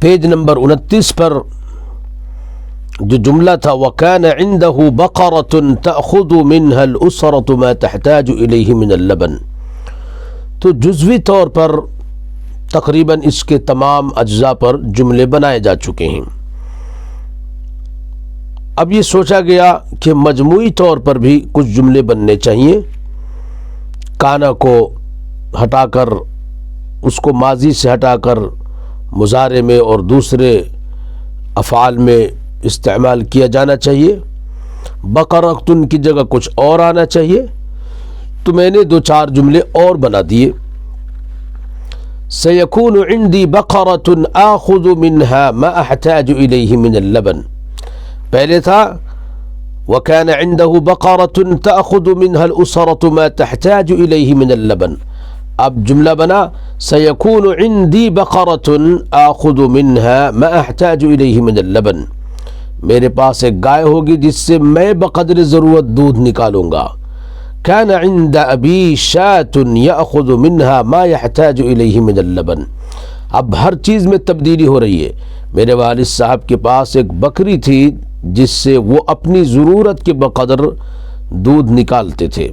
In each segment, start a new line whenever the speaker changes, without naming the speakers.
Page number 29 پر جو جملہ تھا وَكَانَ عِنْدَهُ بَقَرَةٌ تَأْخُذُ مِنْهَا الْأُسْرَةُ مَا تَحْتَاجُ إِلَيْهِ مِنَ اللَّبَنِ، تو جزوی طور پر تقریباً اس کے تمام اجزاء پر جملے بنائے جا چکے ہیں۔ اب یہ سوچا گیا کہ مجموعی طور پر بھی کچھ جملے بننے چاہیے، کانا کو ہٹا کر، اس کو ماضی سے ہٹا کر مضارع میں اور دوسرے افعال میں استعمال کیا جانا چاہیے، بقرۃن کی جگہ کچھ اور آنا چاہیے، تو میں نے 2-4 جملے اور بنا دیے۔ سیکون عندی بقرۃ آخذ منها ما احتاج الیہ من اللبن، پہلے تھا وکان عنده بقرۃ تأخذ منها الاسرۃ ما تحتاج الیہ من اللبن، اب جملہ بنا سیکون عندی بقرۃ آخذ منها ما احتاج الیہ من اللبن، میرے پاس ایک گائے ہوگی جس سے میں بقدر ضرورت دودھ نکالوں گا۔ كان عند ابی شاة یأخذ منها ما يحتاج الیہ من اللبن، اب ہر چیز میں تبدیلی ہو رہی ہے۔ میرے والد صاحب کے پاس ایک بکری تھی جس سے وہ اپنی ضرورت کے بقدر دودھ نکالتے تھے۔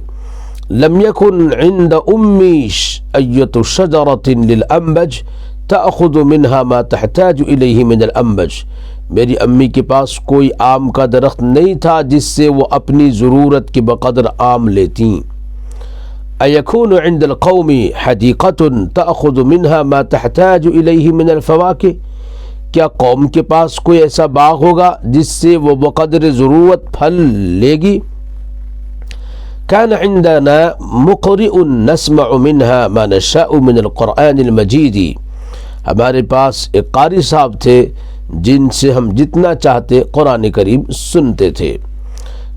لم يكن عند امی ایۃ شجرۃ للانبج تأخذ منها ما تحتاج الیہ من الانبج، میری امی کے پاس کوئی آم کا درخت نہیں تھا جس سے وہ اپنی ضرورت کے بقدر آم لیتیں۔ ایکون عند القوم حدیقۃ تأخذ منها ما تحتاج الیہ من الفواکہ، کیا قوم کے پاس کوئی ایسا باغ ہوگا جس سے وہ بقدر ضرورت پھل لے گی؟ کان عندنا مقرئ نسمع منها ما نشاء من القرآن المجید، ہمارے پاس ایک قاری صاحب تھے جن سے ہم جتنا چاہتے قرآن کریم سنتے تھے۔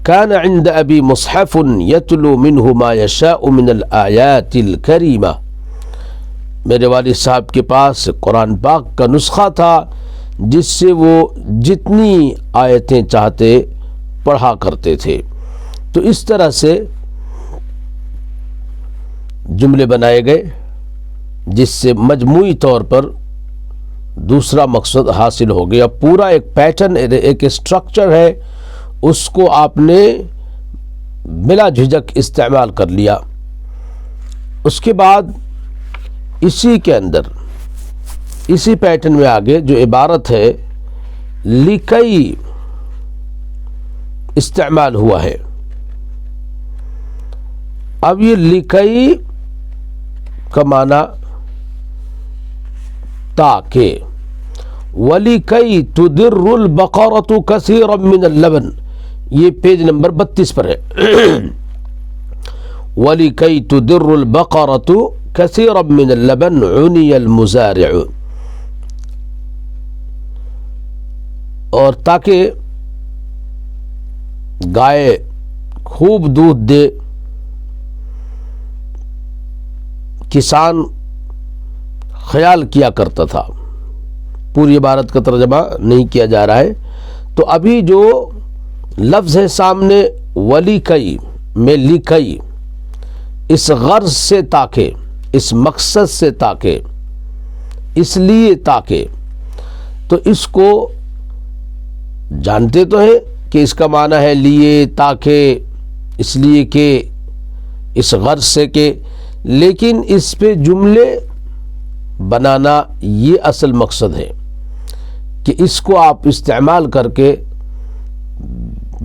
کان عند ابی مصحف یتلو منہ ما یشاء من الآیات الکریمہ، میرے والد صاحب کے پاس قرآن پاک کا نسخہ تھا جس سے وہ جتنی آیتیں چاہتے پڑھا کرتے تھے۔ تو اس طرح سے جملے بنائے گئے جس سے مجموعی طور پر دوسرا مقصد حاصل ہو گیا۔ پورا ایک پیٹرن، ایک اسٹرکچر ہے، اس کو آپ نے بلا جھجک استعمال کر لیا۔ اس کے بعد اسی کے اندر، اسی پیٹرن میں آگے جو عبارت ہے لکئی استعمال ہوا ہے۔ اب یہ لکئی کا معنی تاکہ، وَلِكَيْ تُدِرُّ الْبَقَرَةُ كَثِيرًا مِّنَ اللَّبَنِ، یہ پیج نمبر 32 پر ہے۔ وَلِكَيْ تُدِرُّ الْبَقَرَةُ كَثِيرًا مِّنَ اللَّبَنِ عُنِيَ الْمُزَارِعُ، اور تاکہ گائے خوب دودھ دے، کسان خیال کیا کرتا تھا۔ پوری عبارت کا ترجمہ نہیں کیا جا رہا ہے، تو ابھی جو لفظ ہے سامنے وَلِكَيْ میں لکئی، اس غرض سے تاکہ، اس مقصد سے تاکہ، اس لیے تاکہ، تو اس کو جانتے تو ہیں کہ اس کا معنی ہے لیے، تاکہ، اس لیے کہ، اس غرض سے کہ، لیکن اس پہ جملے بنانا یہ اصل مقصد ہے کہ اس کو آپ استعمال کر کے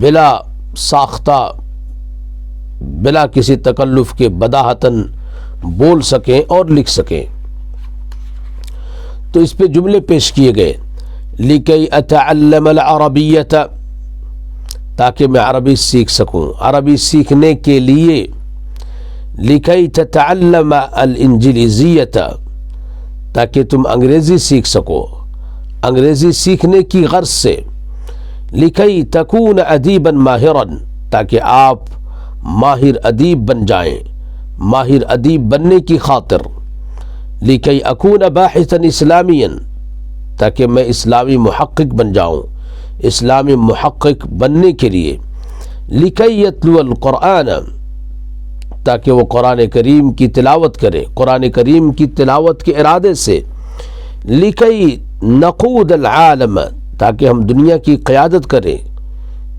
بلا ساختہ، بلا کسی تکلف کے بداہتاً بول سکیں اور لکھ سکیں۔ تو اس پہ جملے پیش کیے گئے، لِكَيْ أَتَعَلَّمَ الْعَرَبِيَّةَ، تاکہ میں عربی سیکھ سکوں، عربی سیکھنے کے لیے، لِكَيْ تَتَعَلَّمَ الْإِنْجِلِيزِيَّةَ، تاکہ تم انگریزی سیکھ سکو، انگریزی سیکھنے کی غرض سے، لِكَيْ تَكُونَ أَدِيبًا مَاهِرًا، تاکہ آپ ماہر ادیب بن جائیں، ماہر ادیب بننے کی خاطر، لِكَيْ أَكُونَ بَاحِثًا إِسْلَامِيًا، تاکہ میں اسلامی محقق بن جاؤں، اسلامی محقق بننے کے لیے، لِكَيْ يَتْلُوَ الْقُرْآنَ، تاکہ وہ قرآن کریم کی تلاوت کرے، قرآن کریم کی تلاوت کے ارادے سے، لِكَيْ نقود العالم، تاکہ ہم دنیا کی قیادت کریں،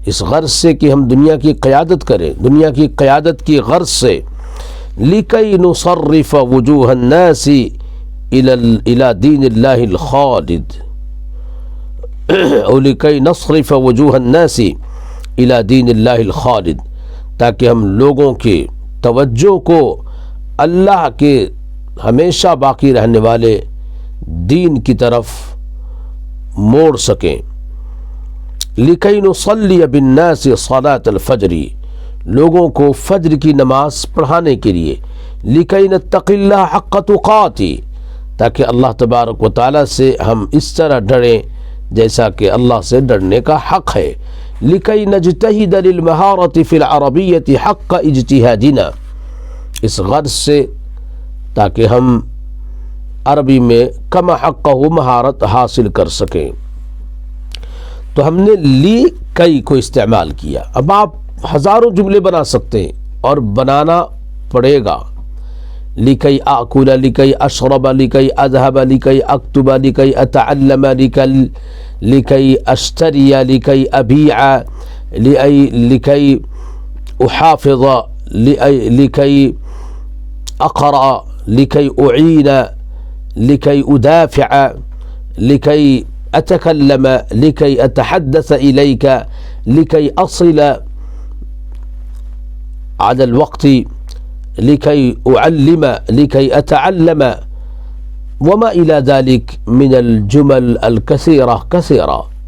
اس غرض سے کہ ہم دنیا کی قیادت کریں، دنیا کی قیادت کی غرض سے، لکی نصرف وجوہ الناس الى دین اللہ الخالد، اور لکی نصرف وجوہ الناس الى دین اللہ الخالد، تاکہ ہم لوگوں کے توجہ کو اللہ کے ہمیشہ باقی رہنے والے دین کی طرف موڑ سکیں۔ لکی نصلی بالناس صلاۃ الفجر، لوگوں کو فجر کی نماز پڑھانے کے لیے، لکی نتقی اللہ حق تقاتی، تاکہ اللہ تبارک و تعالیٰ سے ہم اس طرح ڈریں جیسا کہ اللہ سے ڈرنے کا حق ہے، لکی نجتہد للمہارۃ فی العربیۃ حق اجتہادنا، اس غرض سے تاکہ ہم عربی میں کما حقہ مہارت حاصل کر سکیں۔ تو ہم نے لی کئی کو استعمال کیا۔ اب آپ ہزاروں جملے بنا سکتے ہیں اور بنانا پڑے گا، لکی آکل، لکی اشرب، لکی اذهب، لکی اکتب، لکی اتعلم، لکی اشتری، لکی ابیع، لکی احافظ، لکی اقرأ، لکی اعین، لکی ادافع، لکی اتکلم، لکی اتحدث الیک، لکی اصل على الوقت، لکی اعلم، لکی اتعلم، وما الى ذلك من الجمل الكثيرة كثيرة۔